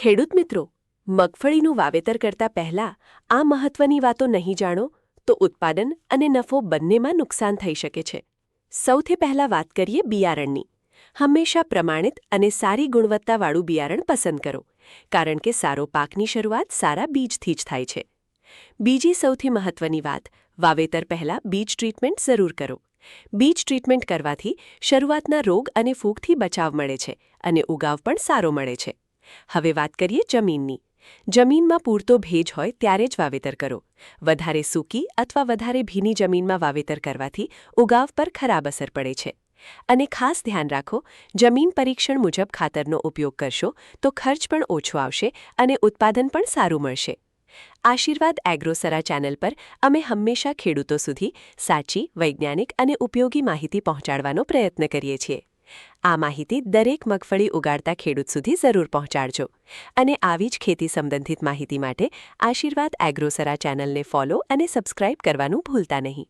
ખેડૂત મિત્રો, મગફળીનું વાવેતર કરતા પહેલા આ મહત્વની વાતો નહીં જાણો તો ઉત્પાદન અને નફો બંનેમાં નુકસાન થઈ શકે છે. સૌથી પહેલા વાત કરીએ બિયારણની. હંમેશા પ્રમાણિત અને સારી ગુણવત્તાવાળું બિયારણ પસંદ કરો, કારણ કે સારો પાકની શરૂઆત સારા બીજથી જ થાય છે. બીજી સૌથી મહત્વની વાત, વાવેતર પહેલા બીજ ટ્રીટમેન્ટ જરૂર કરો. બીજ ટ્રીટમેન્ટ કરવાથી શરૂઆતના રોગ અને ફૂગથી બચાવ મળે છે અને ઉગાવ પણ સારો મળે છે. હવે વાત કરીએ જમીનની. જમીનમાં પૂરતો ભેજ હોય ત્યારે જ વાવેતર કરો. વધારે સૂકી અથવા વધારે ભીની જમીનમાં વાવેતર કરવાથી ઉગાવ પર ખરાબ અસર પડે છે. અને ખાસ ધ્યાન રાખો, જમીન પરીક્ષણ મુજબ ખાતરનો ઉપયોગ કરશો તો ખર્ચ પણ ઓછો આવશે અને ઉત્પાદન પણ સારું મળશે. આશીર્વાદ એગ્રોસરા ચેનલ પર અમે હંમેશા ખેડૂતો સુધી સાચી, વૈજ્ઞાનિક અને ઉપયોગી માહિતી પહોંચાડવાનો પ્રયત્ન કરીએ છીએ. આ માહિતી દરેક મગફળી ઉગાડતા ખેડૂત સુધી જરૂર પહોંચાડજો. અને આવી જ ખેતી સંબંધિત માહિતી માટે આશીર્વાદ એગ્રોસરા ચેનલને ફોલો અને સબસ્ક્રાઇબ કરવાનું ભૂલતા નહીં.